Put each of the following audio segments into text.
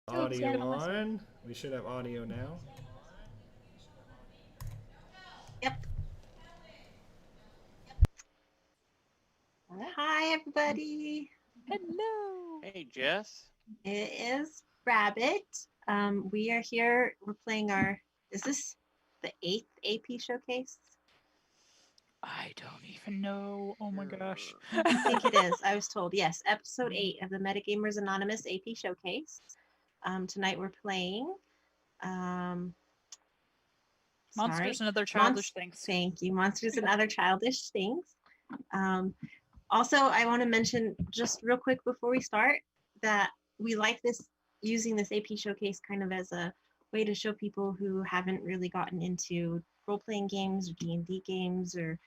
Audio on. We should have audio now. Yep. Hi, everybody. Hello. Hey, Jess. It is Rabbit. We are here. We're playing is this the 8th AP showcase? I don't even know. Oh my gosh. I think it is. I was told. Yes, episode 8 of the Metagamers Anonymous AP showcase. Tonight we're playing Monsters and other childish things. Thank you. Monsters and other childish things. Also, I want to mention just real quick before we start that we like using this AP showcase kind of as a way to show people who haven't really gotten into role-playing games or D&D games or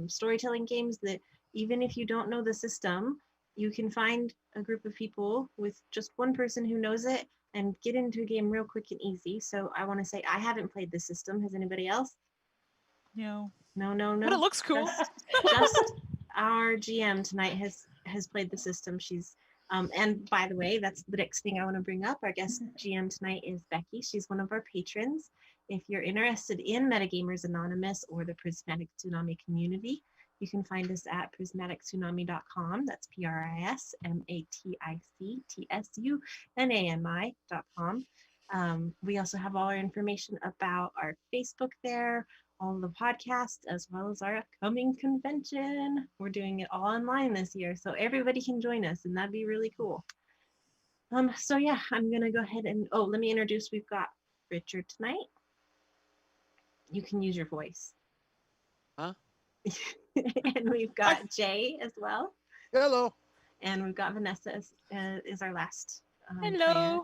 storytelling games that even if you don't know the system, you can find a group of people with just one person who knows it and get into a game real quick and easy. So I want to say I haven't played this system. Has anybody else? No. No. But it looks cool. Just our GM tonight has played the system. She's and by the way, that's the next thing I want to bring up. Our guest GM tonight is Becky. She's one of our patrons. If you're interested in Metagamers Anonymous or the Prismatic Tsunami community, you can find us at prismatictsunami.com. That's prismatictsunami.com. We also have all our information about our Facebook there, all the podcasts, as well as our upcoming convention. We're doing it all online this year, so everybody can join us, and that'd be really cool. So yeah, I'm gonna go ahead and let me introduce. We've got Richard tonight. You can use your voice. Huh? And we've got Jay as well. Hello. And we've got Vanessa is our last Hello. player.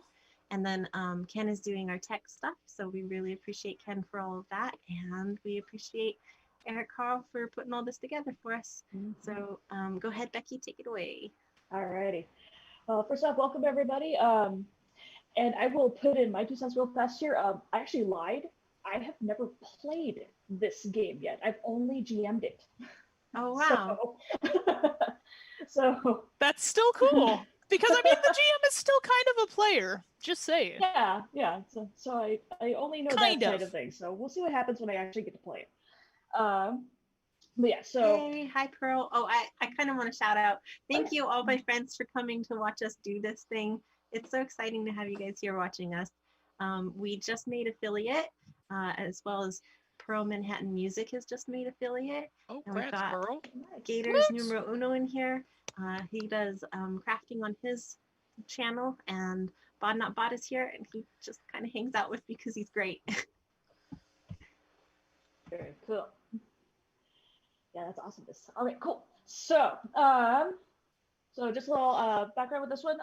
And then Ken is doing our tech stuff. So we really appreciate Ken for all of that. And we appreciate Eric Carl for putting all this together for us. Mm-hmm. So go ahead, Becky, take it away. Alrighty. First off, welcome everybody. And I will put in my 2 cents real fast here. I actually lied. I have never played this game yet. I've only GM'd it. Oh, wow. So that's still cool. Because, I mean, the GM is still kind of a player. Just saying. Yeah. So I only know that side of things. So we'll see what happens when I actually get to play it. But yeah, so... Hey, hi, Pearl. Oh, I kind of want to shout out. Thank you, all my friends, for coming to watch us do this thing. It's so exciting to have you guys here watching us. We just made affiliate, as well as Pearl Manhattan Music has just made affiliate. Oh, and we've got Pearl. Gators Numero Uno in here. He does crafting on his channel, and Bod Not Bod is here, and he just kind of hangs out with me because he's great. Very cool. Yeah, that's awesome. All right, cool. So, just a little background with this one.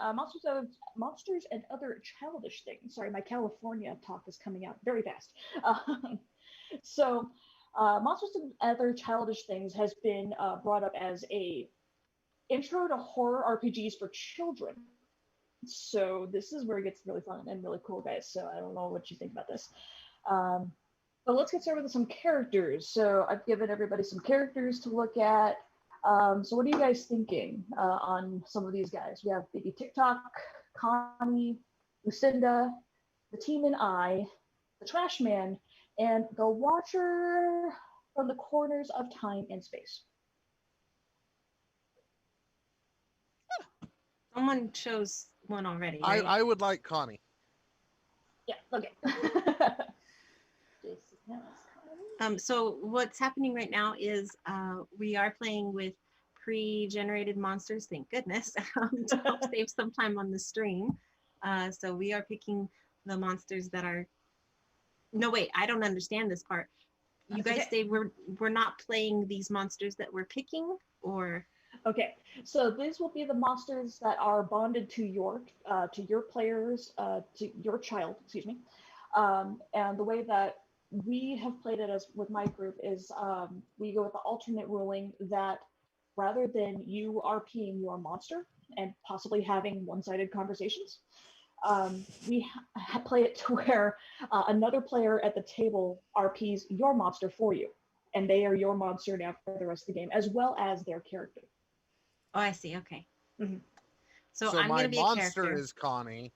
Monsters and Other Childish Things. Sorry, my California talk is coming out very fast. Monsters and Other Childish Things has been brought up as a intro to horror RPGs for children. So this is where it gets really fun and really cool, guys. So I don't know what you think about this. But let's get started with some characters. So I've given everybody some characters to look at. So what are you guys thinking on some of these guys? We have Baby Tik Tok, Connie, Lucinda, the Team and I, the Trash Man, and the Watcher from the Corners of Time and Space. Someone chose one already, right? I would like Connie. Yeah, okay. So what's happening right now is we are playing with pre-generated monsters, thank goodness, to help save some time on the stream. So we are picking the monsters that are... No, wait, I don't understand this part. You guys say we're not playing these monsters that we're picking, or... Okay, so these will be the monsters that are bonded to your players, to your child, excuse me. And the way that we have played it as with my group is we go with the alternate ruling that rather than you RPing your monster and possibly having one-sided conversations, we play it to where another player at the table RPs your monster for you, and they are your monster now for the rest of the game, as well as their character. Oh, I see. Okay. Mm-hmm. So I'm my going to be a monster character. is Connie,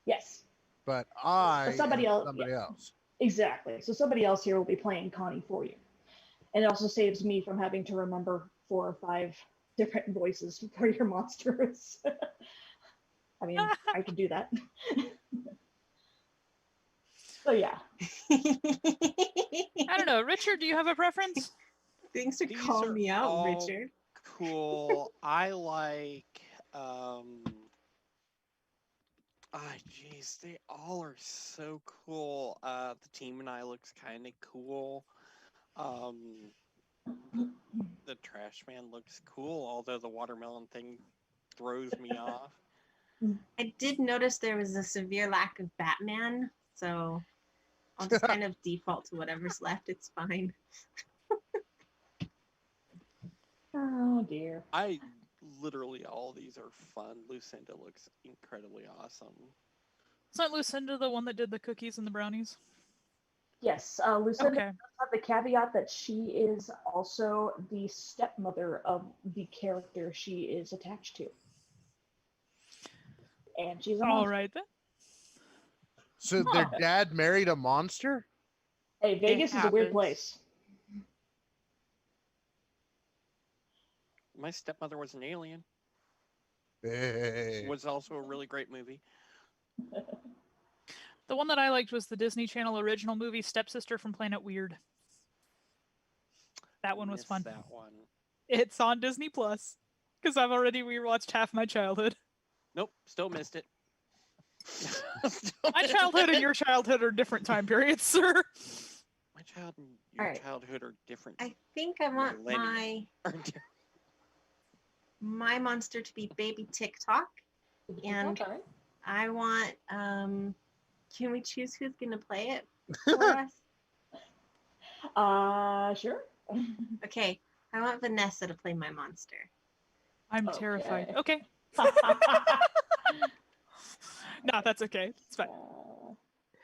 Yes, but I somebody am else. somebody Yeah, else. exactly. So somebody else here will be playing Connie for you, and it also saves me from having to remember 4 or 5 different voices for your monsters. I mean, I could do that. So yeah. I don't know. Richard, do you have a preference? Thanks for These calling are me out, all Richard. cool. I like jeez, they all are so cool. The team and I looks kind of cool. The trash man looks cool, although the watermelon thing throws me off. I did notice there was a severe lack of Batman, so I'll just kind of default to whatever's left. It's fine. Oh dear. Literally all these are fun. Lucinda looks incredibly awesome. Isn't Lucinda the one that did the cookies and the brownies? Yes, Lucinda Okay. does have the caveat that she is also the stepmother of the character she is attached to. And she's a All monster. right then. So Huh. their dad married a monster? Hey, Vegas is a weird happens. place. My stepmother was an alien. Hey. Was also a really great movie. The one that I liked was the Disney Channel original movie Stepsister from Planet Weird. That one was Missed fun. that one. It's on Disney Plus because I've already rewatched half my childhood. Nope, still missed it. My childhood and your childhood are different time periods, sir. My child and your Alright. childhood are different. I think I want Millennium. my monster to be baby Tik Tok, and Okay. I want can we choose who's gonna play it for us? Sure. Okay, I want Vanessa to play my monster. I'm Okay. terrified. Okay. No, that's okay. It's fine.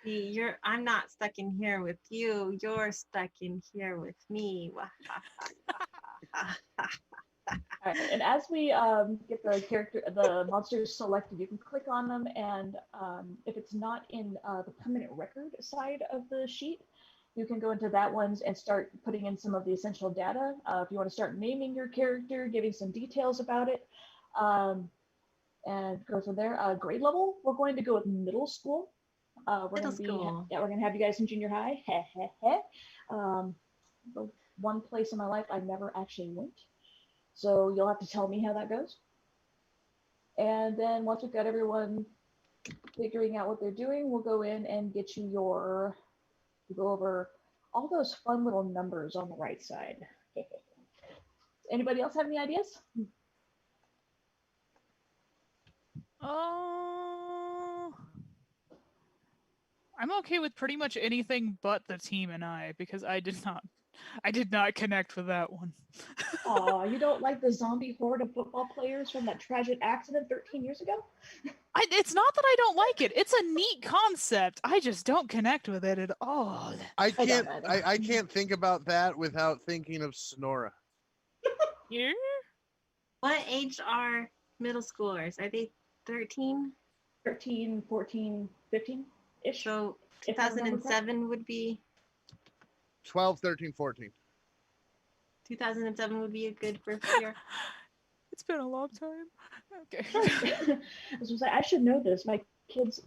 See, I'm not stuck in here with you. You're stuck in here with me. All right, and as we get the monsters selected, you can click on them, and if it's not in the permanent record side of the sheet, you can go into that one and start putting in some of the essential data. If you want to start naming your character, giving some details about it, and go from there. Grade level, we're going to go with middle school. Middle school. We're gonna have you guys in junior high. The one place in my life I never actually went. So you'll have to tell me how that goes. And then once we've got everyone figuring out what they're doing, we'll go in and get you go over all those fun little numbers on the right side. Anybody else have any ideas? I'm okay with pretty much anything but the team and I because I did not connect with that one. Aw, you don't like the zombie horde of football players from that tragic accident 13 years ago? It's not that I don't like it. It's a neat concept. I just don't connect with it at all. I don't can't either. I can't think about that without thinking of Sonora. Yeah. What age are middle schoolers? Are they 13? 13, 14, 15-ish. So if I remember 2007 would be 12, 13, 14. 2007 would be a good first year. It's been a long time. Okay. I was gonna say, I should know this. My kids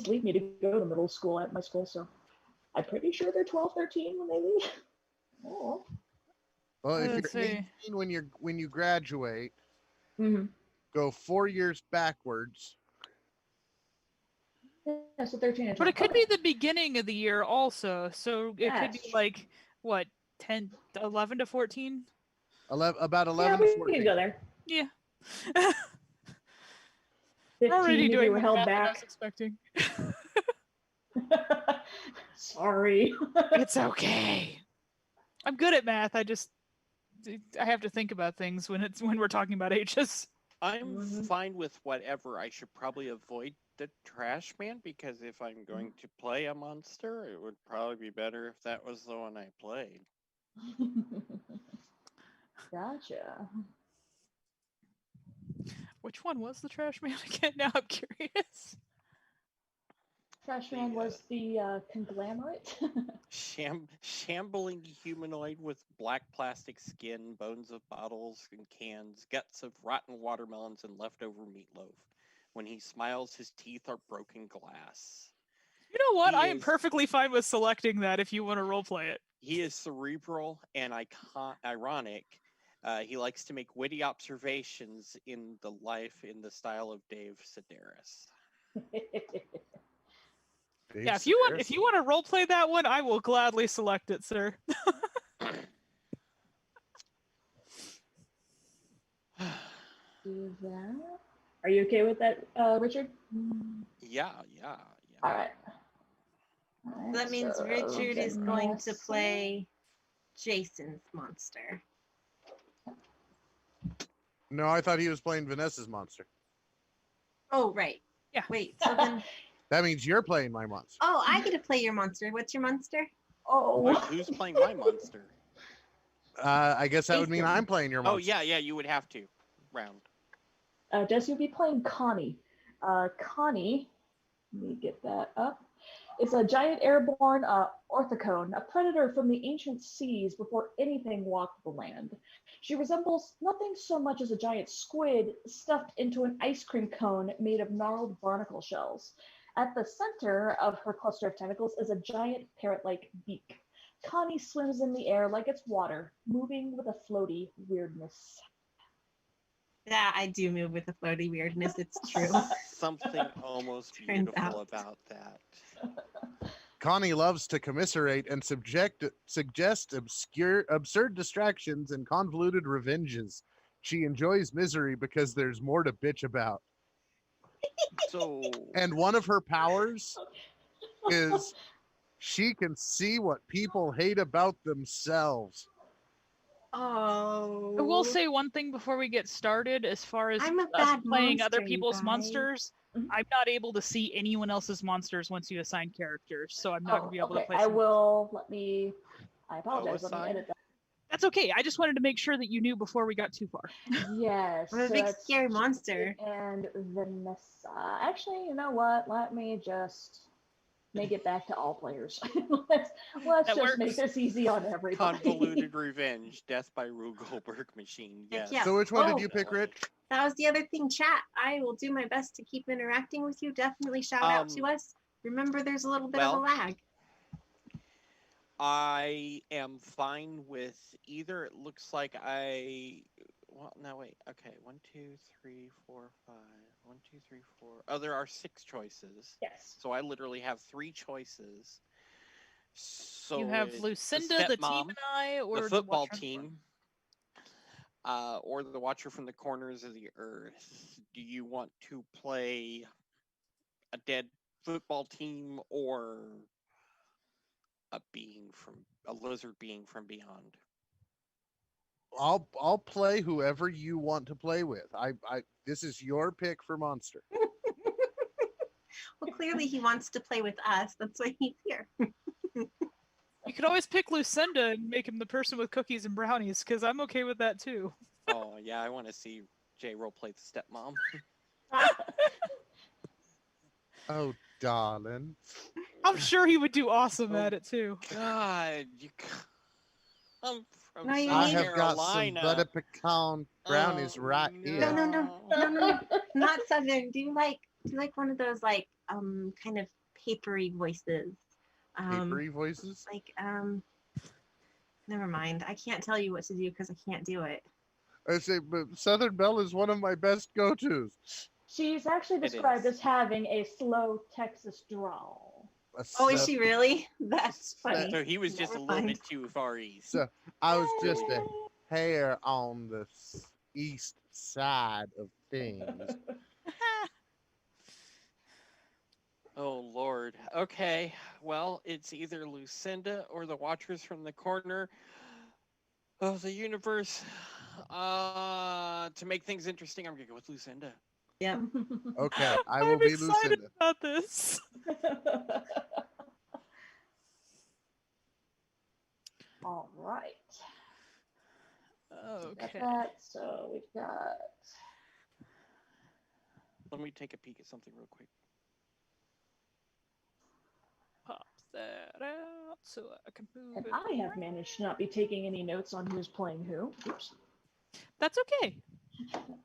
leave me to go to middle school at my school, so I'm pretty sure they're 12, 13 when they leave. Oh. Well, if Let's you're see. 18 when you graduate, Mm-hmm. go 4 years backwards. Yeah, so 13 and 12. But it could be the beginning of the year also. So it could be That's like, what, 11 to 14? About 11 yeah, to we 14. can go there. Yeah. 15 Already if you doing were more held math than I was back. expecting. Sorry. It's okay. I'm good at math. I have to think about things when we're talking about ages. I'm Mhm. fine with whatever. I should probably avoid the trash man because if I'm going to play a monster, it would probably be better if that was the one I played. Gotcha. Which one was the trash man again? Now I'm curious. Trashman was the conglomerate. Shambling humanoid with black plastic skin, bones of bottles and cans, guts of rotten watermelons, and leftover meatloaf. When he smiles, his teeth are broken glass. You know what? He I am is- perfectly fine with selecting that if you want to roleplay it. He is cerebral and ironic. He likes to make witty observations in the style of Dave Sedaris. Dave Yeah, if you Sedaris? want to roleplay that one, I will gladly select it, sir. Do that. Are you okay with that, Richard? Yeah. All right. So that means Richard is going to play Jason's monster. No, I thought he was playing Vanessa's monster. Oh, right. Yeah. Wait, so then. That means you're playing my monster. Oh, I get to play your monster. What's your monster? Oh. Wait, who's playing my monster? I guess that would mean Jason. I'm playing your Oh, monster. yeah, you would have to. Round. Jess, you'll be playing Connie. Connie, let me get that up. Is a giant airborne orthocone, a predator from the ancient seas before anything walked the land. She resembles nothing so much as a giant squid stuffed into an ice cream cone made of gnarled barnacle shells. At the center of her cluster of tentacles is a giant parrot-like beak. Connie swims in the air like it's water, moving with a floaty weirdness. Yeah, I do move with the floaty weirdness. It's true. Something almost Turns beautiful out. about that. Connie loves to commiserate and suggest absurd distractions and convoluted revenges. She enjoys misery because there's more to bitch about. So, And one of her powers is she can see what people hate about themselves. Oh. I will say one thing before we get started. As far as I'm a us bad playing monster, other you people's guys. monsters, Mhm. I'm not able to see anyone else's monsters once you assign characters, so I'm not going to be able to play. I some- will. I apologize. Let me assign? edit that. That's okay. I just wanted to make sure that you knew before we got too far. Yes. I'm a so big that's scary monster. And Vanessa. Actually, you know what? Let me just make it back to all players. let's That just make works. this easy on everybody. Convoluted Revenge, Death by Rube Goldberg Machine. Heck Yes. yeah. So which one Oh. did you pick, Rich? That was the other thing, chat. I will do my best to keep interacting with you. Definitely shout out to us. Remember, there's a little bit of a well, lag. I am fine with either. It looks like well, no, wait. Okay. 1, 2, 3, 4, 5. 1, 2, 3, 4. Oh, there are 6 choices. Yes. So I literally have 3 choices. So you have it's Lucinda, the team stepmom, and I, or the football Watcher on the Front. team, or the Watcher from the Corners of the Earth. Do you want to play a dead football team or a lizard being from beyond? I'll play whoever you want to play with. This is your pick for monster. Well, clearly he wants to play with us. That's why he's here. You could always pick Lucinda and make him the person with cookies and brownies, because I'm okay with that too. Oh yeah, I want to see Jay role play the stepmom. Oh, darling. I'm sure he would do awesome at it too. God, you come from No, you South I need- have got some Carolina. butter pecan brownies Oh, right no. here. No, not Southern. Do you like one of those like kind of papery voices? Papery voices? Like never mind. I can't tell you what to do because I can't do it. I say, but Southern Belle is one of my best go-tos. She's actually It described is. as having a slow Texas drawl. Oh, is she really? That's funny. So he was just a Never little mind. bit too far east. So I was just a hair on the east side of things. Oh Lord. Okay. Well, it's either Lucinda or the Watchers from the Corner of the Universe. To make things interesting, I'm gonna go with Lucinda. Yep. Okay, I will I'm be excited Lucinda. about this. All right. Got Okay. that. So we've got. Let me take a peek at something real quick. that out so I can move And it. I have around. managed to not be taking any notes on who's playing who. Oops. That's okay.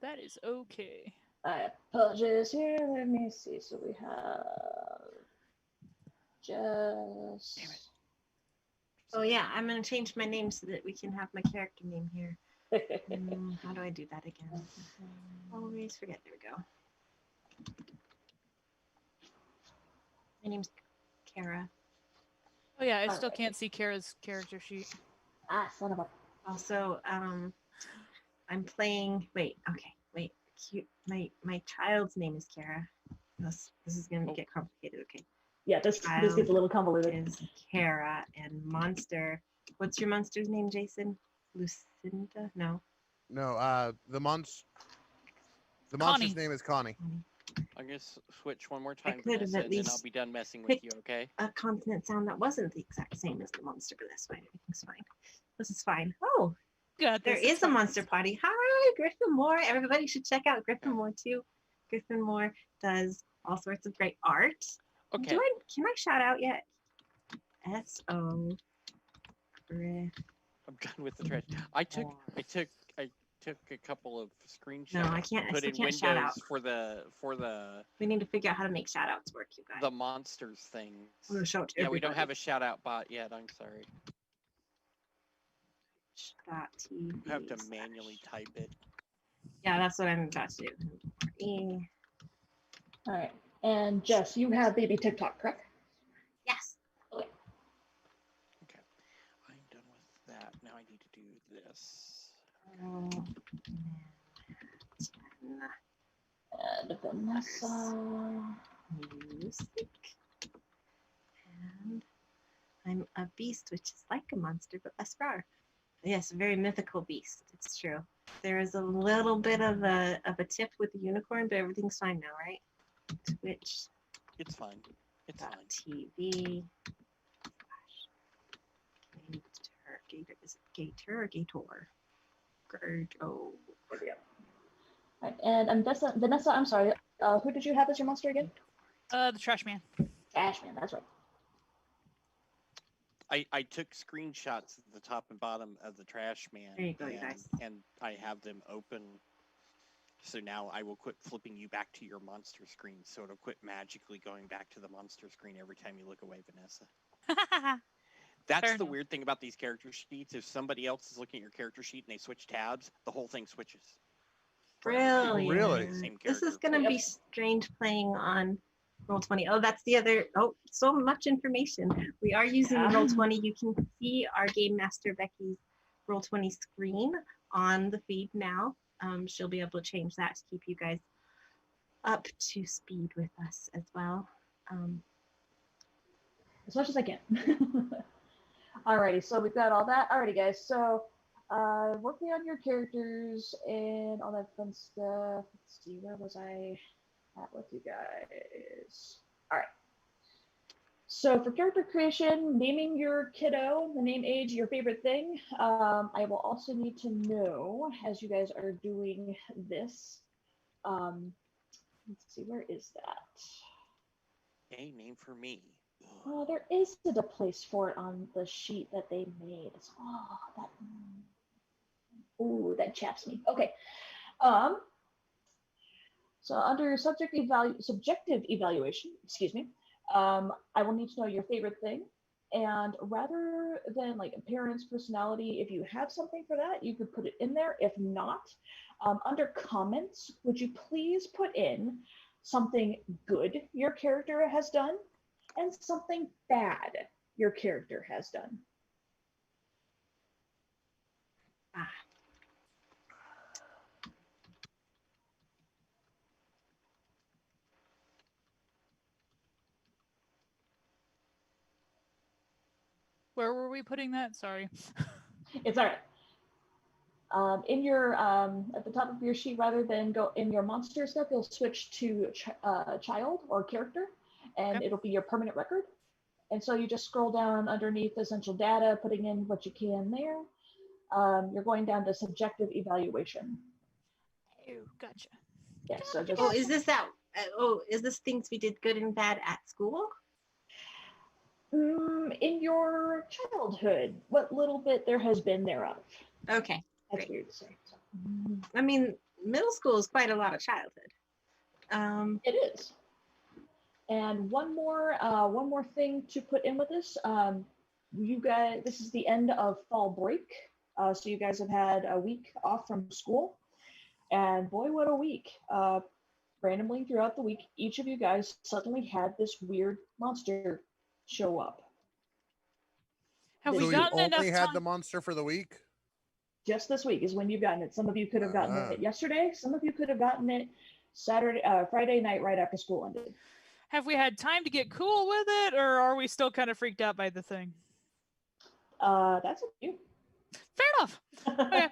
That is okay. I apologize here. Let me see. So we have Jess. Damn it. Oh yeah, I'm gonna change my name so that we can have my character name here. How do I do that again? Always forget. There we go. My name's Kara. Oh yeah, I still Alright. can't see Kara's character sheet. Ah, son of a. Also, I'm playing. Wait, okay, wait. Cute. My child's name is Kara. This is gonna Oh. get complicated. Okay, Yeah, this gets a little convoluted. is Kara and monster. What's your monster's name, Jason? Lucinda? No. No, the monster's Connie. name is Connie. I'm gonna switch one more time, could have Vanessa, at and then I'll least be done messing with picked you. Okay? A consonant sound that wasn't the exact same as the monster, but that's fine. Everything's fine. This is fine. Oh, Got there this, is it's a fine. monster party. Hi, Griffin Moore. Everybody should check out Griffin Okay. Moore too. Griffin Moore does all sorts of great art. Okay. Can I shout out yet? S-O. Griff. I'm done with the trash. I took a couple of screenshots. No, I can't. I Put still in can't Windows shout out. for the We need to figure out how to make shout outs work, you guys. monsters thing. I'm going to show it to Yeah, we don't everybody. have a shout out bot yet. I'm sorry. TV You have to manually type it. Yeah, that's what I'm about to do. All right. And Jess, you have baby TikTok, correct? Yes. I'm done with that. Now I need to do this. And Vanessa. Music. And I'm a beast, which is like a monster, but less raw. Yes, a very mythical beast. It's true. There is a little bit of a tip with the unicorn, but everything's fine now, right? Twitch. It's fine. It's fine. TV. Gator. Is it Gator or Gator? Oh. There we go. All right. And Vanessa, I'm sorry. Who did you have as your monster again? The trash man. Ashman, that's right. I took screenshots at the top and bottom of the trash man. There you go, you guys. And I have them open. So now I will quit flipping you back to your monster screen. So it'll quit magically going back to the monster screen every time you look away, Vanessa. That's Fair the enough. weird thing about these character sheets. If somebody else is looking at your character sheet and they switch tabs, the whole thing switches. Brilliant. Really? Same This is character. going to be Yep. strange playing on Roll20. Oh, that's the other. Oh, so much information. We are using Yeah. Roll20. You can see our Game Master Becky's Roll20 screen on the feed now. She'll be able to change that to keep you guys up to speed with us as well. As much as I can. Alrighty, so we've got all that. Alrighty, guys. So, working on your characters and all that fun stuff. Let's see, where was I at with you guys? All right. So for character creation, naming your kiddo, the name, age, your favorite thing. I will also need to know as you guys are doing this. Let's see, where is that? A name for me. Oh, there is a place for it on the sheet that they made. Oh, that. Ooh, that chaps me. Okay. So under subjective evaluation, excuse me, I will need to know your favorite thing. And rather than like appearance, personality, if you have something for that, you could put it in there. If not, under comments, would you please put in something good your character has done and something bad your character has done. Where were we putting that? Sorry. It's all right. In your at the top of your sheet, rather than go in your monster stuff, you'll switch to child or character, and Okay. it'll be your permanent record. And so you just scroll down underneath essential data, putting in what you can there. You're going down to subjective evaluation. Oh, gotcha. Yeah. So just Is this things we did good and bad at school? In your childhood, what little bit there has been thereof. Okay. That's Great. weird to say. So, I mean, middle school is quite a lot of childhood. it is. And one more thing to put in with this. You guys, this is the end of fall break, so you guys have had a week off from school, and boy, what a week! Randomly throughout the week, each of you guys suddenly had this weird monster show up. Have So we So you you gotten enough only had time? the monster for the week? Just this week is when you've gotten it. Some of you could have gotten Ah. it yesterday. Some of you could have gotten it Friday night right after school ended. Have we had time to get cool with it, or are we still kind of freaked out by the thing? That's up to you. Fair enough. Okay.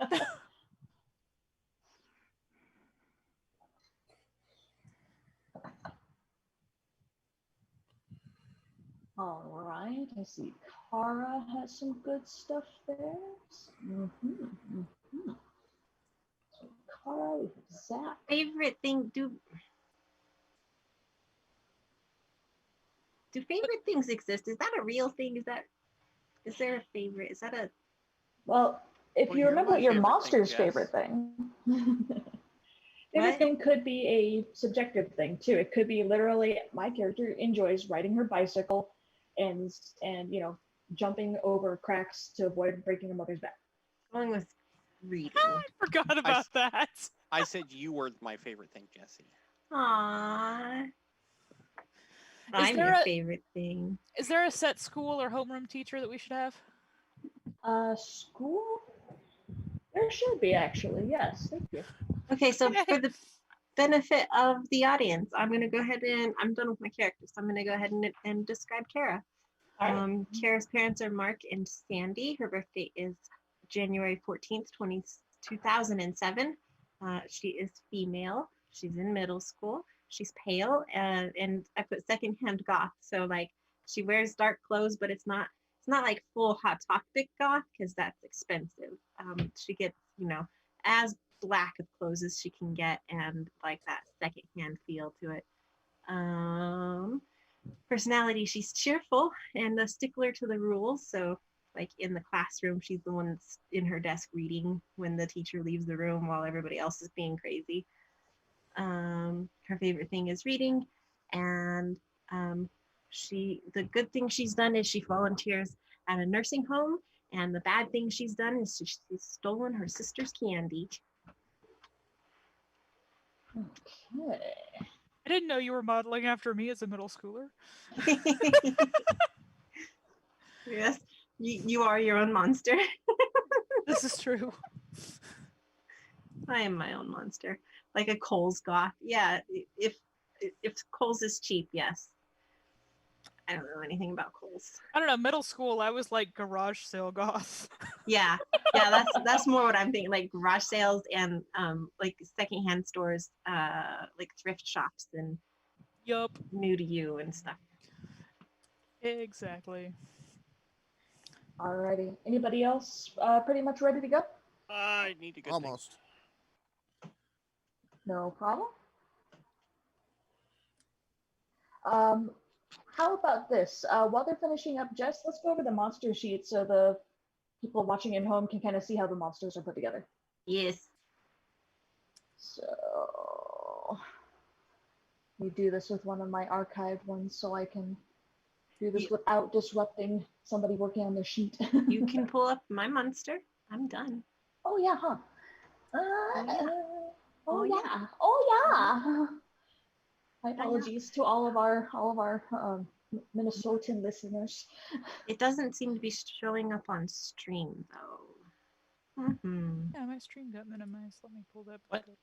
All right, I see Kara has some good stuff there. So Kara, we have Zach. Favorite thing? Do favorite things exist? Is that a real thing? Is there a favorite? Is that a Well, if Well, you you're remember my what your favorite thing, monster's Jess. favorite thing. Favorite What? thing could be a subjective thing too. It could be literally my character enjoys riding her bicycle and jumping over cracks to avoid breaking her mother's back. going with reading? I forgot about that. I said you were my favorite thing, Jesse. Aww. I'm there your a- favorite thing. Is there a set school or homeroom teacher that we should have? School? There should be actually. Yes, thank you. Okay, so for the benefit of the audience, I'm gonna go ahead and I'm done with my characters. So I'm gonna go ahead and describe Kara. All right. Kara's parents are Mark and Sandy. Her birthday is January 14th, 2007. She is female. She's in middle school. She's pale, and I put secondhand goth. So like she wears dark clothes, but it's not like full hot topic goth because that's expensive. She gets as black of clothes as she can get and like that secondhand feel to it. Personality, she's cheerful and a stickler to the rules. So like in the classroom, she's the one that's in her desk reading when the teacher leaves the room while everybody else is being crazy. Her favorite thing is reading, and the good thing she's done is she volunteers at a nursing home, and the bad thing she's done is she's stolen her sister's candy. Okay. I didn't know you were modeling after me as a middle schooler. Yes, you are your own monster. This is true. I am my own monster, like a Kohl's goth. Yeah, if Kohl's is cheap, yes. I don't know anything about Kohl's. I don't know. Middle school, I was like garage sale goth. Yeah, that's more what I'm thinking, like garage sales and like secondhand stores, like thrift shops and Yup. new to you and stuff. Exactly. Alrighty. Anybody else pretty much ready to go? I need a good thing. Almost. No problem. How about this? While they're finishing up, Jess, let's go over the monster sheet so the people watching at home can kind of see how the monsters are put together. Yes. So we do this with one of my archived ones so I can do this without disrupting somebody working on their sheet. You can pull up my monster. I'm done. Oh yeah, huh? yeah. Oh Oh, yeah. Oh yeah. My yeah. apologies to all of our Minnesotan listeners. It doesn't seem to be showing up on stream though. Yeah, my stream got minimized. Let me pull that What? back up.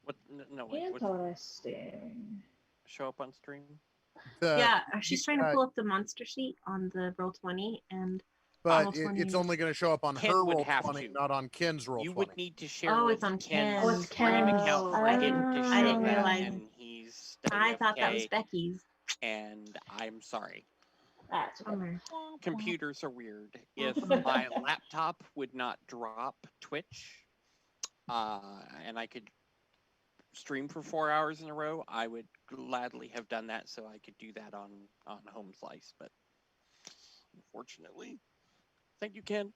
What? No, wait. What? Interesting. Show up on stream? Yeah, she's trying to pull up the monster sheet on the Roll20 and But Roll20. it's only going to show up on Ken her would roll have 20, to. not on Ken's roll You 20. would need to share Oh, with it's on Ken's Ken's. Oh, it's Prime Ken's. account Oh, for I him didn't- to I show didn't that, realize- and he's I thought that was AFK, Becky's. and I'm sorry. That's okay. Bummer. Computers are weird. If my laptop would not drop Twitch, and I could stream for 4 hours in a row, I would gladly have done that so I could do that on Home Slice. But unfortunately, thank you, Ken.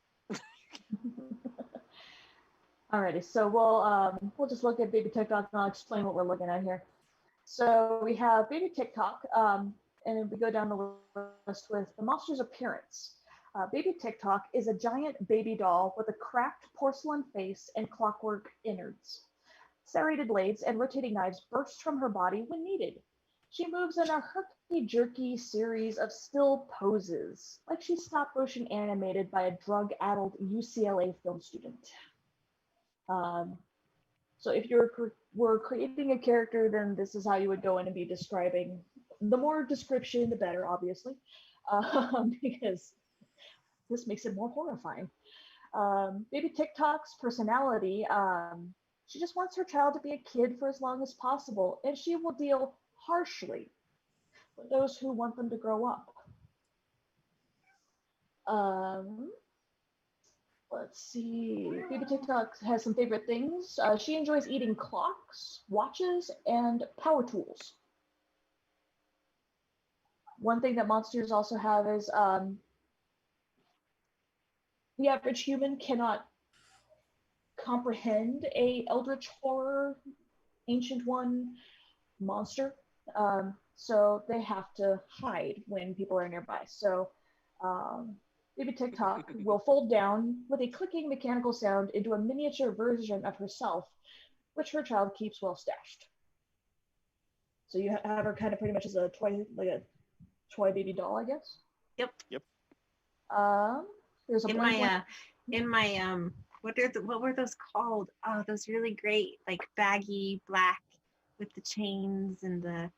Alrighty, so we'll just look at Baby TikTok and I'll explain what we're looking at here. So we have Baby TikTok, and then we go down the list with the monster's appearance. Baby TikTok is a giant baby doll with a cracked porcelain face and clockwork innards. Serrated blades and rotating knives burst from her body when needed. She moves in a herky-jerky series of still poses, like she's stop-motion animated by a drug-addled UCLA film student. So if were creating a character, then this is how you would go in and be describing. The more description, the better, obviously, because this makes it more horrifying. Baby TikTok's personality, she just wants her child to be a kid for as long as possible, and she will deal harshly with those who want them to grow up. Let's see. Baby TikTok has some favorite things. She enjoys eating clocks, watches, and power tools. One thing that monsters also have is the average human cannot comprehend a eldritch horror, ancient one monster. So they have to hide when people are nearby. So Baby TikTok will fold down with a clicking mechanical sound into a miniature version of herself, which her child keeps well stashed. So you have her kind of pretty much as a toy, like a toy baby doll, I guess. Yep. There's a in my what were those called? Oh, those really great like baggy black with the chains and the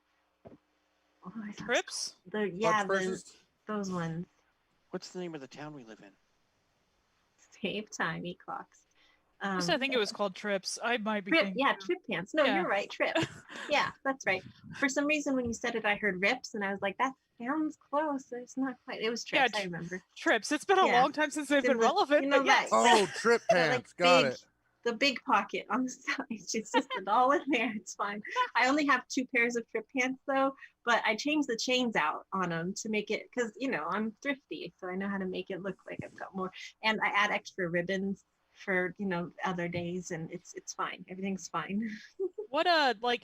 Trips? Those ones. What's the name of the town we live in? Save time, eat clocks. I think it was called Trips. I might be Trip, thinking. yeah, Trip Pants. No, Yeah. you're right, Trip. Yeah, that's right. For some reason, when you said it, I heard Rips, and I was like, that sounds close. It's not quite. It was Trips. Yeah, I remember. Trips. It's been a long time since they've been relevant. You know but yes. Oh, Trip Pants. Got it. The big pocket on the side. It's just all in there. It's fine. I only have 2 pairs of Trip Pants though, but I changed the chains out on them to make it, because I'm thrifty, so I know how to make it look like I've got more. And I add extra ribbons for other days, and it's fine. Everything's fine. What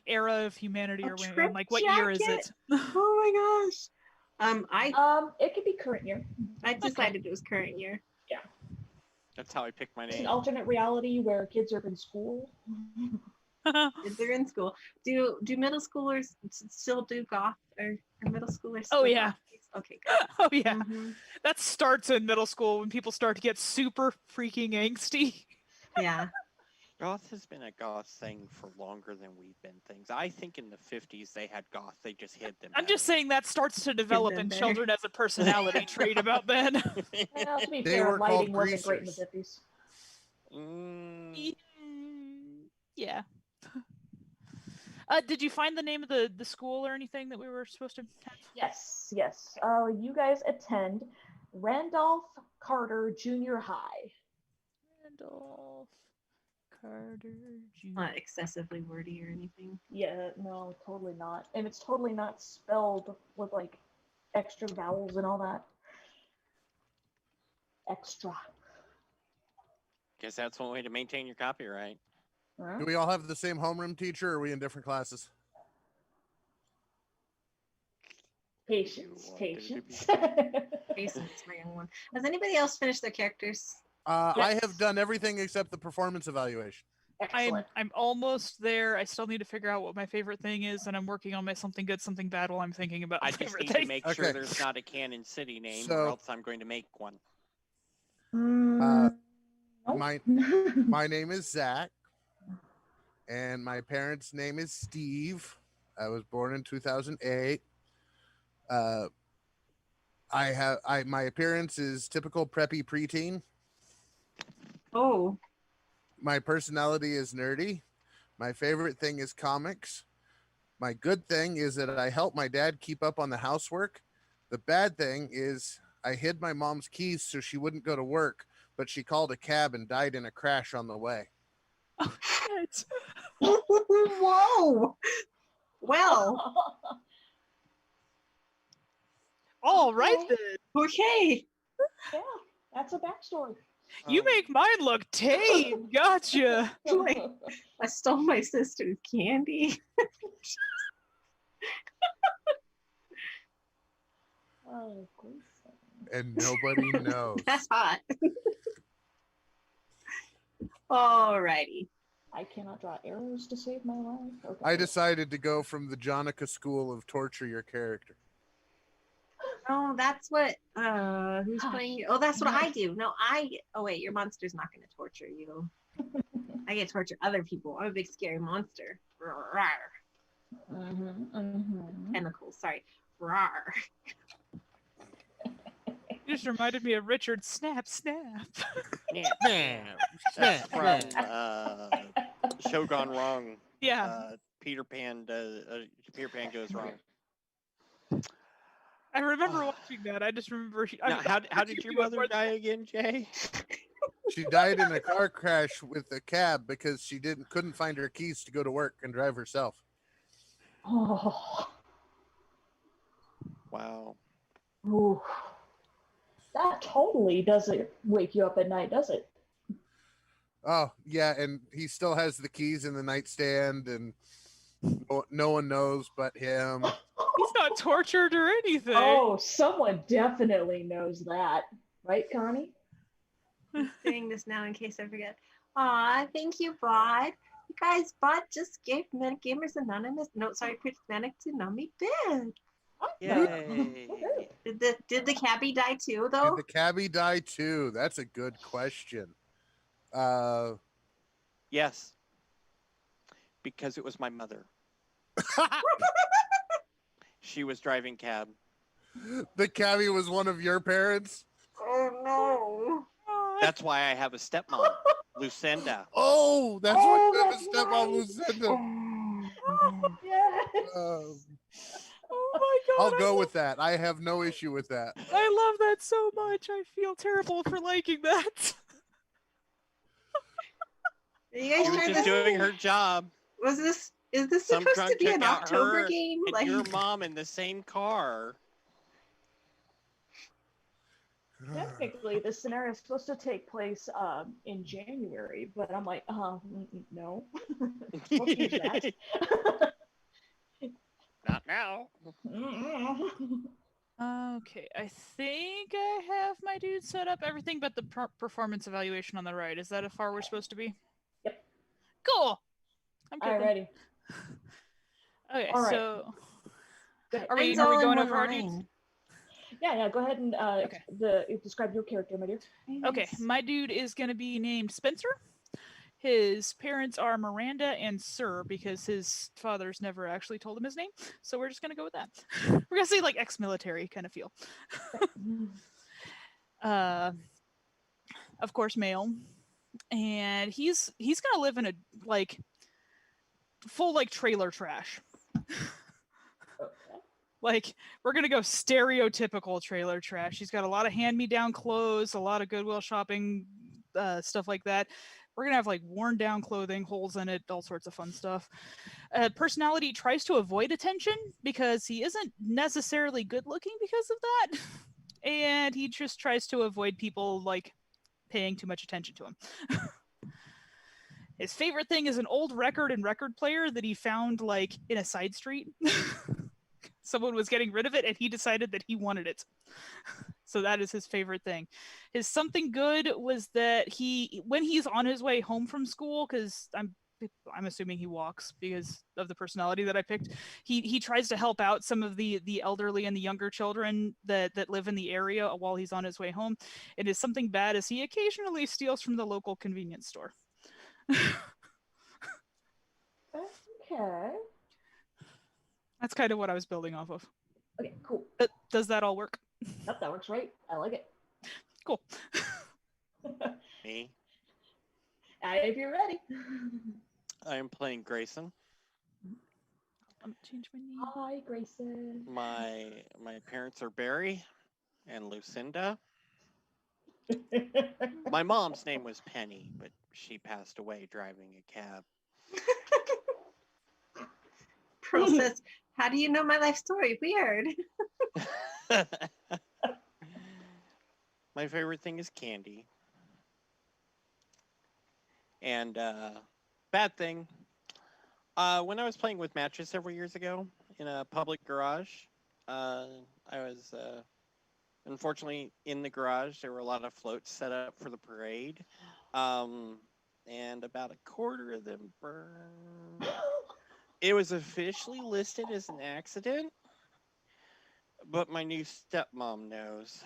era of humanity are we in? Like what year is it? Oh my gosh. It could be current year. I decided it was current year. Yeah. That's how I picked my It's an name. alternate reality where kids are in school. Kids are in school. Do middle schoolers still do goth, or middle schoolers? Oh, yeah. Goth? Okay, good. Oh yeah. Mm-hmm. That starts in middle school when people start to get super freaking angsty. Yeah. Goth has been a goth thing for longer than we've been things. I think in the 50s they had goth. They just hid them. I'm just saying that starts to develop them in better. children as a personality trait about then. Well, to be They fair, were called lighting wasn't great in the greasers. 50s. Yeah. Did you find the name of the school or anything that we were supposed to have? Yes. You guys attend Randolph Carter Junior High. Randolph Carter Jr. Not excessively wordy or anything. Yeah, no, totally not. And it's totally not spelled with like extra vowels and all that. Extra. Guess that's one way to maintain your copyright. Huh? Do we all have the same homeroom teacher, or are we in different classes? Patience. Jason's my young one. Has anybody else finished their characters? I have done everything except the performance evaluation. Excellent. I'm almost there. I still need to figure out what my favorite thing is, and I'm working on my something good, something bad while I'm thinking about my I just favorite need thing. to make sure Okay. there's not a canon city name, So- or else I'm going to make one. Nope. My name is Zach, and my parents' name is Steve. I was born in 2008. My appearance is typical preppy preteen. Oh, My personality is nerdy. My favorite thing is comics. My good thing is that I help my dad keep up on the housework. The bad thing is I hid my mom's keys so she wouldn't go to work, but she called a cab and died in a crash on the way. Oh, shit. Whoa. Well, All right Okay. then. okay. Yeah, that's a backstory. You Um, make mine look tame. Gotcha. Like, I stole my sister's candy. Oh, Grayson. And nobody knows. That's hot. Alrighty. I cannot draw arrows to save my life. Okay. I decided to go from the Jonica school of torture your character. Oh, that's what who's Gosh. playing you? Oh, that's what I do. No, oh wait, your monster's not gonna torture you. I get to torture other people. I'm a big scary monster. Rawr. Tentacles, sorry. Rawr. You just reminded me of Richard Snap Snap. That's from Show Gone Wrong. Yeah, Peter Pan goes wrong. I remember watching that. I just remember. Now, how did your mother die again, Jay? She died in a car crash with a cab because she couldn't find her keys to go to work and drive herself. Oh. Wow. Ooh. That totally doesn't wake you up at night, does it? Oh, yeah, and he still has the keys in the nightstand, and no one knows but him. He's not tortured or anything. Oh, someone definitely knows that. Right, Connie? I'm doing this now in case I forget. Aw, thank you, Bot. You guys, Bot just gave Gamers Anonymous. No, sorry, Prismatic Tsunami bid. Yay. Did the cabbie die too, Did though? the cabbie die too? That's a good question. Yes. Because it was my mother. She was driving cab. The cabbie was one of your parents? Oh no. That's why I have a stepmom, Lucinda. Oh, that's Oh, what that's stepmom right. Lucinda. Yes. Oh my god! I'll go with that. I have no issue with that. I love that so much. I feel terrible for liking that. Are you guys She was sure just this doing her job. is this Some supposed to drunk be took an out October her game? and Like, your mom in the same car. Technically, this scenario is supposed to take place in January, but I'm like, no. Don't use that. Not now. Okay, I think I have my dude set up. Everything but the performance evaluation on the right. Is that how far we're supposed to be? Yep. Cool. I'm good. All right, then. ready. Okay, All right. so Good. are we mine's all in going one over our dudes? line. Yeah. Go ahead and Okay. describe your character, my dear. Okay, my dude is going to be named Spencer. His parents are Miranda and Sir because his father's never actually told him his name. So we're just going to go with that. We're going to say like ex-military kind of feel. Of course, male. And he's going to live in a like full like trailer trash. Like, we're going to go stereotypical trailer trash. He's got a lot of hand-me-down clothes, a lot of Goodwill shopping, stuff like that. We're going to have, like, worn-down clothing, holes in it, all sorts of fun stuff. Personality tries to avoid attention because he isn't necessarily good-looking because of that. And he just tries to avoid people, like, paying too much attention to him. His favorite thing is an old record and record player that he found, like, in a side street. Someone was getting rid of it and he decided that he wanted it. So that is his favorite thing. His something good was that when he's on his way home from school, because I'm assuming he walks because of the personality that I picked, he tries to help out some of the elderly and the younger children that live in the area while he's on his way home. And his something bad is he occasionally steals from the local convenience store. Okay. That's kind of what I was building off of. Okay, cool. Does that all work? Yep, that works right. I like it. Cool. Me. If you're ready. I am playing Grayson. Change my name. Hi, Grayson. My parents are Barry and Lucinda. My mom's name was Penny, but she passed away driving a cab. Pearl says, "How do you know my life story? Weird." My favorite thing is candy. And bad thing. When I was playing with matches several years ago in a public garage, I was unfortunately in the garage. There were a lot of floats set up for the parade, and about a quarter of them burned. It was officially listed as an accident, but my new stepmom knows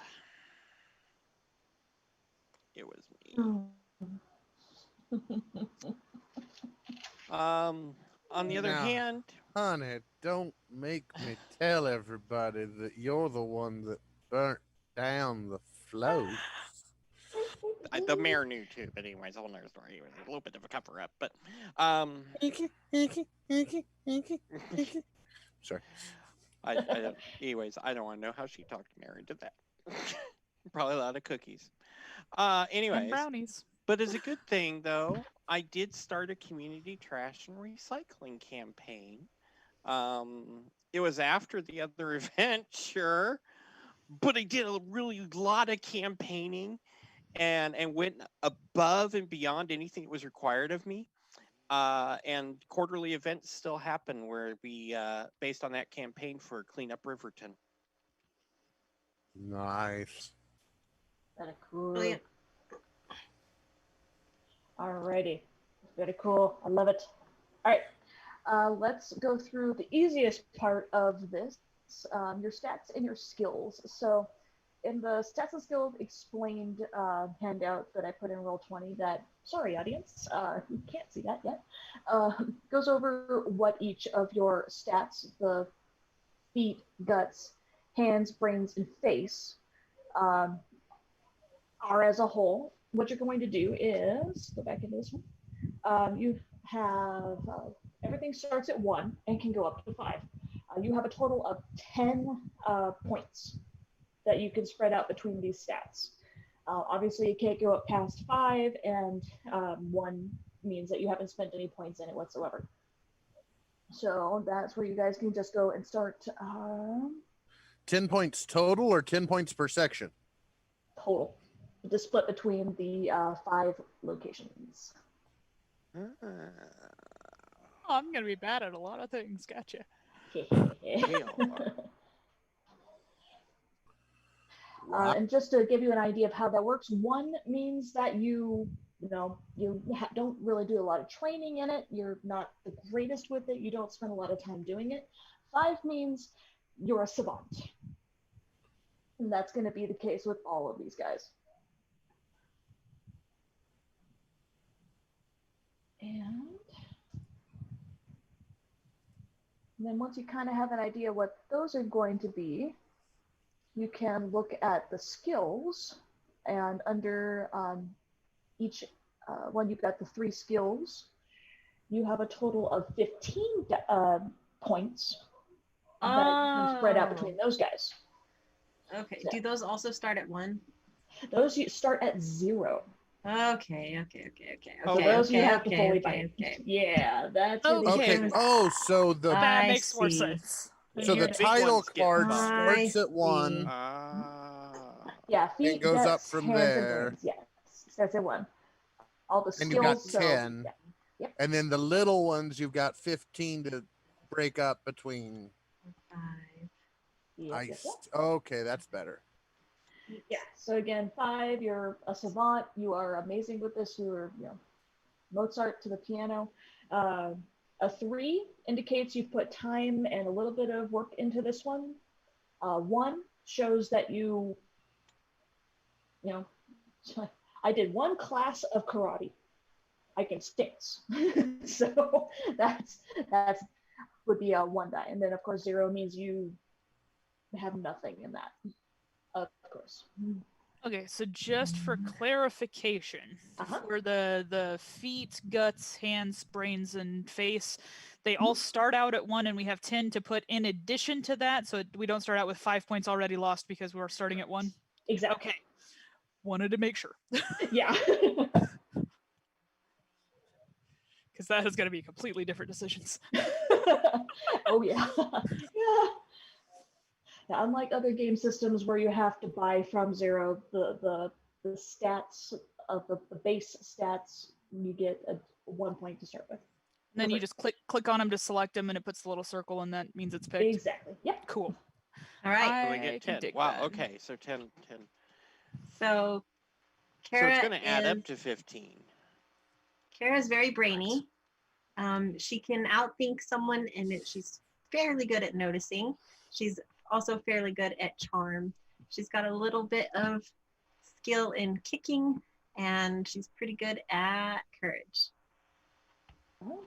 it was me. On the other Now, hand, honey, don't make me tell everybody that you're the one that burnt down the floats. the mayor knew too. But anyways, a whole nother story. It was a little bit of a cover up, but Sorry. I don't. Anyways, I don't want to know how she talked Mayor into that. Probably a lot of cookies. And Anyways, brownies. but as a good thing though, I did start a community trash and recycling campaign. It was after the other event, sure, but I did a really lot of campaigning and went above and beyond anything that was required of me. And quarterly events still happen where we, based on that campaign for Clean Up Riverton. Nice. Very cool. Brilliant. Alrighty. Very cool. I love it. All right. Let's go through the easiest part of this, your stats and your skills. So in the stats and skills explained handout that I put in Roll20 that, sorry audience, you can't see that yet, goes over what each of your stats, the feet, guts, hands, brains, and face, are as a whole. What you're going to do is, go back into this one, you have, everything starts at 1 and can go up to 5. You have a total of 10 points that you can spread out between these stats. Obviously, you can't go up past 5, and 1 means that you haven't spent any points in it whatsoever. So that's where you guys can just go and start 10 points total or 10 points per section? total. Just split between the 5 locations. Oh, I'm gonna be bad at a lot of things. Gotcha. And just to give you an idea of how that works, 1 means that you don't really do a lot of training in it. You're not the greatest with it. You don't spend a lot of time doing it. 5 means you're a savant. And that's going to be the case with all of these guys. And then once you kind of have an idea what those are going to be, you can look at the skills, and under each one, you've got the 3 skills. You have a total of 15 points that you can spread out between those guys. Okay. Do those also start at 1? Those you start at 0. Okay. So those you have to fully buy. Yeah, that's really Okay. Okay. Oh, so the That I makes more see. sense. so the Big title ones get card bumped. starts I at 1. see. yeah, feet, It goes up guts, from hands, there. and brains. Yes, starts at 1. All the And skills. you got So, 10. yeah. Yep. And then the little ones, you've got 15 to break up between. 5. Yep. Okay, that's better. Yeah. So again, 5, you're a savant. You are amazing with this. You're, Mozart to the piano. A 3 indicates you've put time and a little bit of work into this one. 1 shows that I did 1 class of karate. I can stance. So that's would be a 1 die. And then of course 0 means you have nothing in that. Of course. Okay, so just for clarification, for the feet, guts, hands, brains, and face, they all start out at 1, and we have 10 to put in addition to that, so we don't start out with 5 points already lost because we're starting at 1. Exactly. Okay, wanted to make sure. Yeah. Because that is going to be completely different decisions. Oh yeah. Yeah. Now, unlike other game systems where you have to buy from zero, the stats of the base stats, you get 1 point to start with. And then you Right. just click on them to select them, and it puts the little circle, and that means it's picked. Exactly. Yep. Cool. All right. So we I get can 10. dig Wow, that. okay, so 10. So So Kara it's going to add up is to 15. Kara's very brainy. She can outthink someone, and she's fairly good at noticing. She's also fairly good at charm. She's got a little bit of skill in kicking, and she's pretty good at courage. Oh.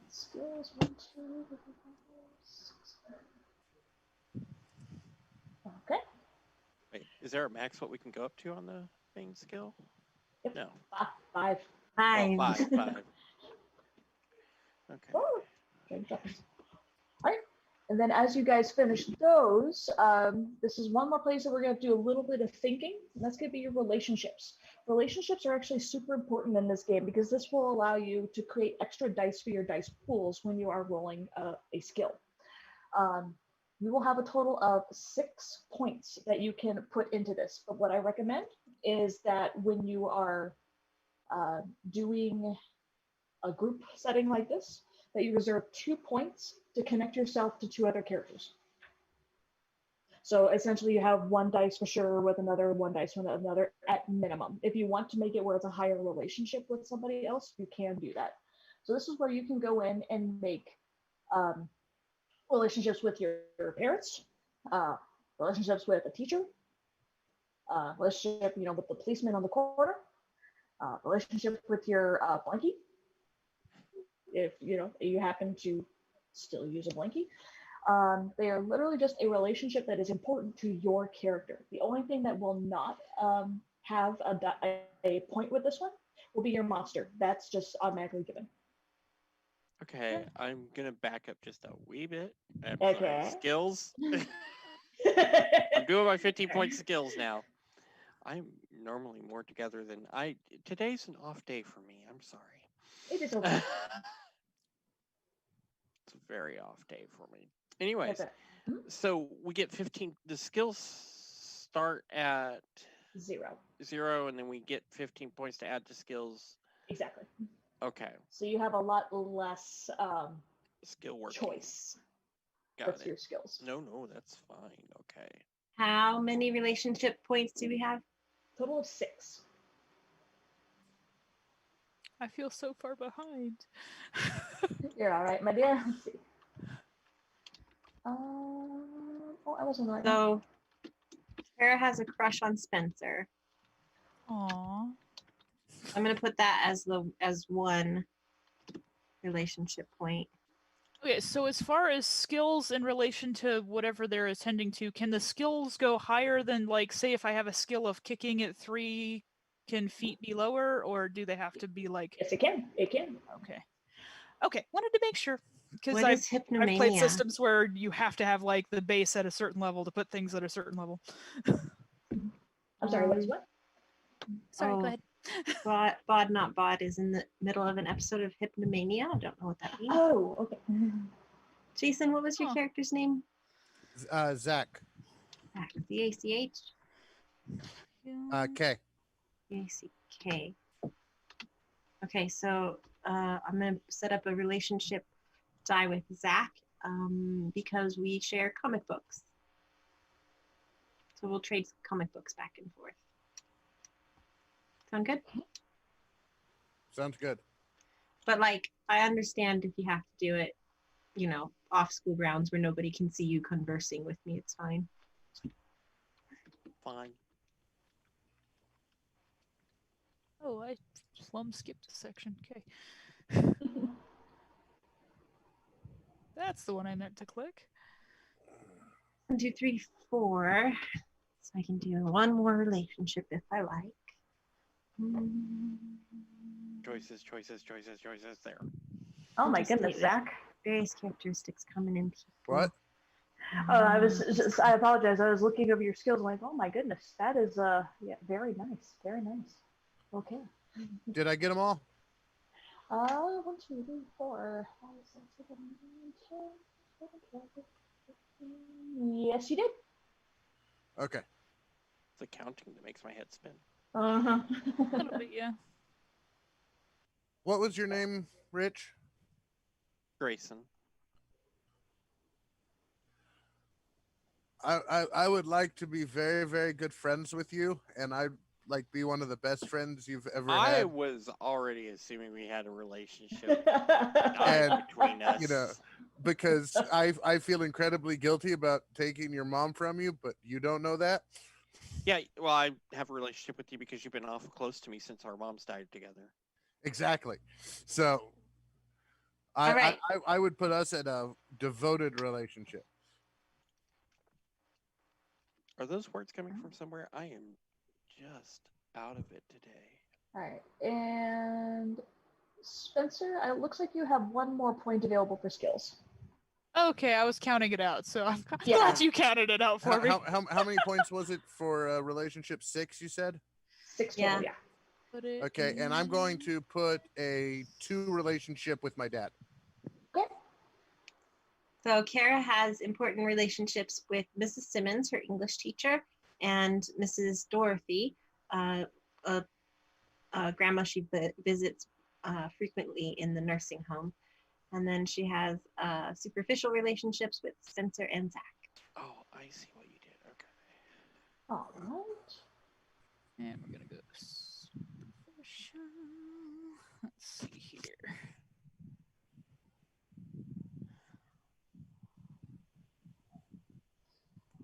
Skills 1, 2, 3, 4, 5, 6. Okay. Wait, is there a max what we can go up to on the main skill? Yep. No. 5. Hi. Oh, 5. Okay. Oh, all right. And then as you guys finish those, this is one more place that we're going to do a little bit of thinking, and that's going to be your relationships. Relationships are actually super important in this game because this will allow you to create extra dice for your dice pools when you are rolling a skill. You will have a total of 6 points that you can put into this, but what I recommend is that when you are doing a group setting like this, that you reserve 2 points to connect yourself to 2 other characters. So essentially you have 1 dice for sure with another, 1 dice with another at minimum. If you want to make it where it's a higher relationship with somebody else, you can do that. So this is where you can go in and make relationships with your parents, relationships with a teacher, relationship, with the policeman on the corner, relationship with your blankie, if you happen to still use a blankie. They are literally just a relationship that is important to your character. The only thing that will not have a point with this one will be your monster. That's just automatically given. Okay, I'm going to back up just a wee bit. I'm Okay. sorry. Skills. I'm doing my 15-point skills now. I'm normally more together than today's an off day for me. I'm sorry. It is okay. It's a very off day for me. Anyways, Okay. so we get 15. The skills start at 0, and then we get 15 points to add to skills. Exactly. Okay. So you have a lot less Skill work choice. Got That's it. your skills. No, that's fine. Okay. How many relationship points do we have? Total of 6. I feel so far behind. You're all right, my dear. Let's see. I wasn't right. So Kara has a crush on Spencer. Aww. I'm gonna put that as 1 relationship point. Okay, so as far as skills in relation to whatever they're attending to, can the skills go higher than, like, say if I have a skill of kicking at 3, can feet be lower, or do they have to be like... Yes, it can. It can. Okay, wanted to make sure. Because What I've is hypnomania? played systems where you have to have, like, the base at a certain level to put things at a certain level. I'm sorry, what is what? Sorry, Oh. go ahead. Bod Not Bod is in the middle of an episode of Hypnomania. I don't know what that means. Oh, okay. Jason, what was your character's name? Zach. Z-A-C-H? K. Z-A-C-K. Okay, so I'm going to set up a relationship die with Zach because we share comic books. So we'll trade comic books back and forth. Sound good? Sounds good. But like, I understand if you have to do it, off school grounds where nobody can see you conversing with me. It's fine. Fine. Oh, I plumb skipped a section. Okay. That's the one I meant to click. 1, 2, 3, 4. So I can do 1 more relationship if I like. Choices there. Oh my Just goodness, leave it. Zach. Various characteristics coming in. What? Oh, I apologize. I was looking over your skills. I'm like, oh my goodness, that is very nice, very nice. Okay. Did I get them all? 1, 2, 3, 4, 5, 6, 7, 8, 9, 10, 11, 12, 13. Yes, you did. Okay. It's the counting that makes my head spin. Uh-huh. A little bit, yeah. What was your name, Rich? Grayson. I would like to be very, very good friends with you, and I'd like be one of the best friends you've ever I had. was already assuming we had a relationship And, between us. You know, because I feel incredibly guilty about taking your mom from you, but you don't know that. Yeah, well, I have a relationship with you because you've been awful close to me since our moms died together. Exactly. So All right. I would put us in a devoted relationship. Are those words coming from somewhere? I am just out of it today. All right, and Spencer, it looks like you have one more point available for skills. Okay, I was counting it out, so I'm Yeah. glad you counted it out for me. How many points was it for relationship 6, you said? 6 total, Yeah. yeah. Put it Okay, and I'm going in- to put a 2 relationship with my dad. Okay. So Kara has important relationships with Mrs. Simmons, her English teacher, and Mrs. Dorothy, a grandma she visits frequently in the nursing home. And then she has superficial relationships with Spencer and Zach. Oh, I see what you did. Okay. All right. And we're gonna go superficial. Let's see here.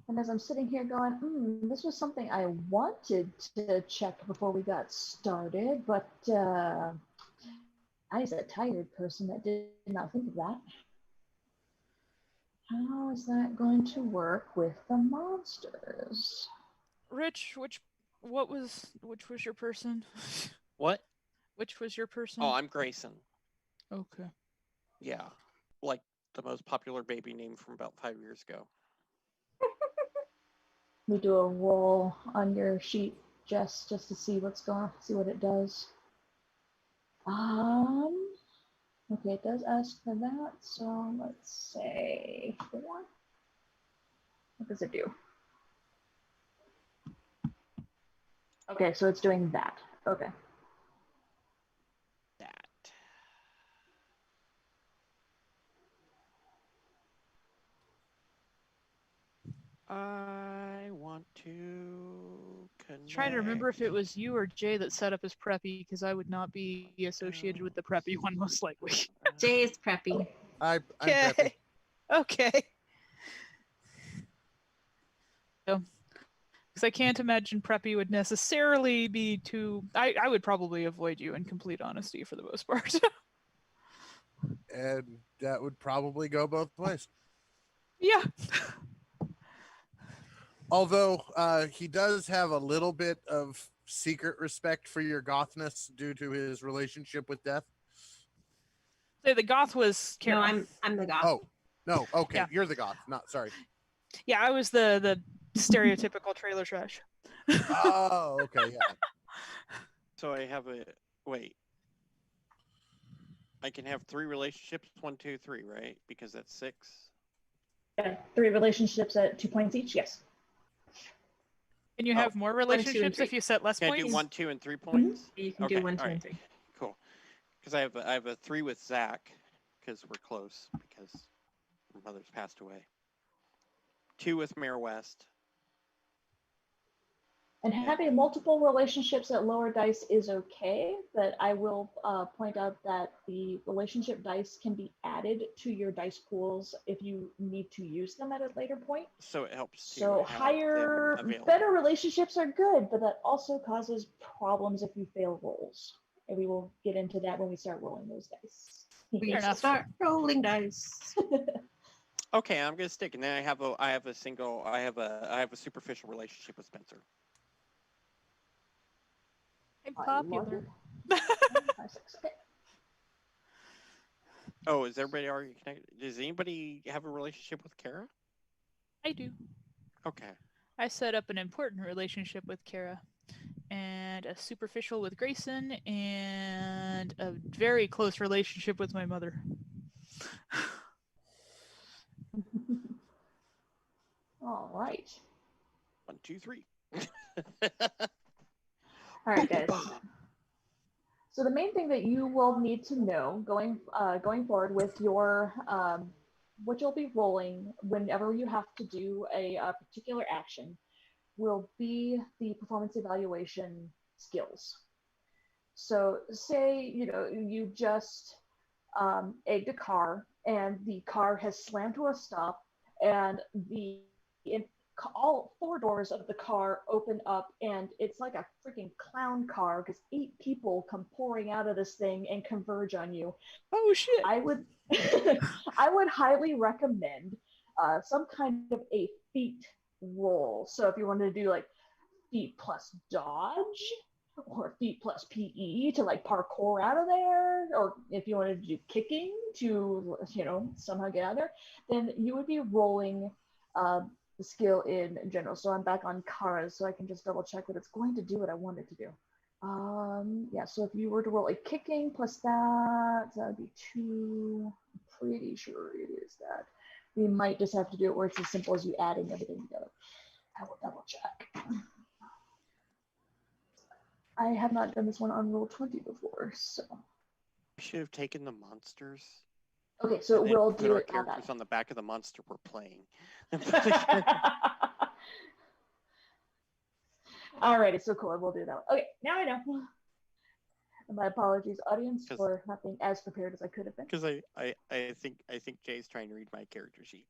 And as I'm sitting here going, this was something I wanted to check before we got started, but I, as a tired person, that did not think of that. How is that going to work with the monsters? Rich, which was your person? What? Which was your person? Oh, I'm Grayson. Okay. Yeah, like the most popular baby name from about 5 years ago. We do a roll on your sheet, just to see what's going on, see what it does. Okay, it does ask for that, so let's say 4. What does it do? Okay, so it's doing that. Okay. That. I want to connect. Trying to remember if it was you or Jay that set up as preppy, because I would not be associated with the preppy one most likely. Jay is preppy. I'm Okay. Peppy. Okay. So, because I can't imagine preppy would necessarily be too. I would probably avoid you in complete honesty for the most part. And that would probably go both ways. Yeah. Although he does have a little bit of secret respect for your gothness due to his relationship with death. Say the goth was No, Kara. I'm the goth. Oh, no. Okay. Yeah. You're the goth. Not sorry. Yeah, I was the stereotypical trailer trash. Oh, okay. Yeah. So I have a wait. I can have 3 relationships, 1, 2, 3, right? Because that's 6. Yeah, 3 relationships at 2 points each. Yes. Can you have more 1, 2, and relationships 3. if you set less Can I points? do 1, 2, and 3 points? You can Okay, do 1, 2, all and right. 3. Cool. Because I have a 3 with Zach because we're close because my mother's passed away. 2 with Mayor West. And having multiple relationships at lower dice is okay, but I will point out that the relationship dice can be added to your dice pools if you need to use them at a later point. So it helps to So have higher, them available. better relationships are good, but that also causes problems if you fail rolls. And we will get into that when we start rolling those dice. We Fair enough. start rolling dice. Okay, I'm gonna stick, and then I have a superficial relationship with Spencer. I'm popular. 5, 6, okay. Oh, is everybody already connected? Does anybody have a relationship with Kara? I do. Okay. I set up an important relationship with Kara, and and a superficial with Grayson, and a very close relationship with my mother. All right. 1, 2, 3. All right, guys. So the main thing that you will need to know going forward with your what you'll be rolling whenever you have to do a particular action will be the performance evaluation skills. So say you just egged a car and the car has slammed to a stop and all 4 doors of the car open up and it's like a freaking clown car because 8 people come pouring out of this thing and converge on you. Oh shit! I would I would highly recommend some kind of a feat roll. So if you wanted to do like feat plus dodge or feat plus PE to like parkour out of there, or if you wanted to do kicking to somehow get out of there, then you would be rolling the skill in general. So I'm back on Kara's, so I can just double check that it's going to do what I want it to do. Yeah, so if you were to roll a kicking plus that would be 2. I'm pretty sure it is that. We might just have to do it where it's as simple as you adding everything together. I will double check. I have not done this one on roll 20 before, so. We should have taken the monsters. Okay, so and it then will put do our it on characters that. on the back of the monster we're playing. Alrighty, so cool. We'll do that one. Okay, now I know. My apologies, audience, for not being as prepared as I could have been. Because I think Jay's trying to read my character sheet.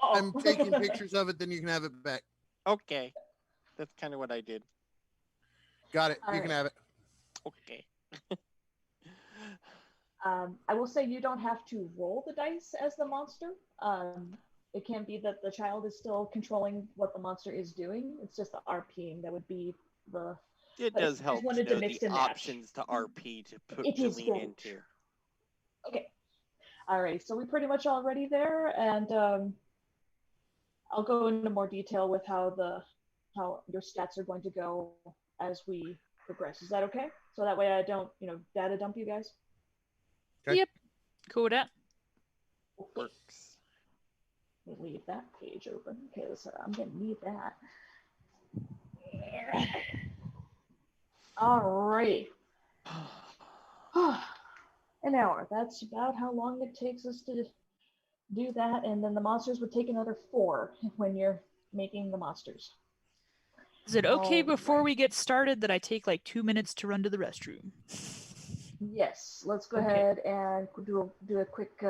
Oh. I'm taking pictures of it, then you can have it back. Okay, that's kind of what I did. Got it. All You can right. have it. Okay. I will say you don't have to roll the dice as the monster. It can be that the child is still controlling what the monster is doing. It's just the RPing that would be the. It but does if you help just to wanted know to mix the and match. options to RP It to is lean great. into. Okay. All right. So we're pretty much already there, and I'll go into more detail with how your stats are going to go as we progress. Is that okay? So that way I don't, data dump you guys. Okay. Yep. Cool with that. Works. Let me leave that page open. Okay, I'm gonna need that. Alrighty. An hour. That's about how long it takes us to do that, and then the monsters would take another 4 when you're making the monsters. Is it okay All before right. we get started that I take like 2 minutes to run to the restroom? Yes, let's go Okay. ahead and do a quick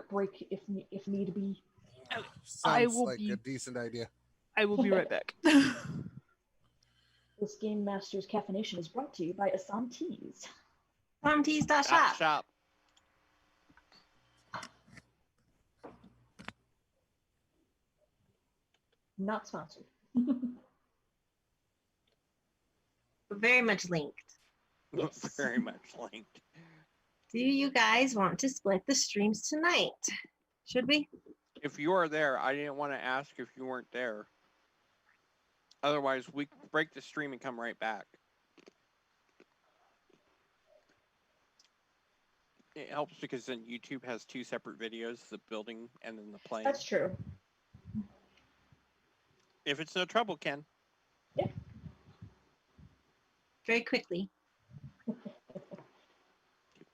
break if need be. Sounds will like be- a decent idea. I will be right back. This Game Master's Caffeination is brought to you by Assam Teas. Farmteas.shop. Shop. Not sponsored. Very much linked. Yes. Very much linked. Do you guys want to split the streams tonight? Should we? If you are there, I didn't want to ask if you weren't there. Otherwise, we break the stream and come right back. It helps because then YouTube has 2 separate videos, the building and then the plane. That's true. If it's no trouble, Ken. Yeah. Very quickly. 2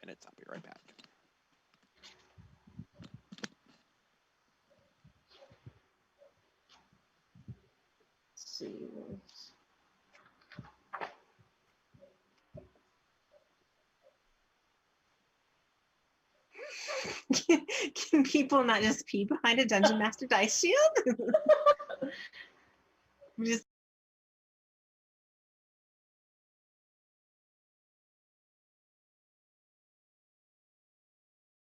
minutes, I'll be right back. Let's see. Can people not just pee behind a Dungeon Master dice shield? I'm just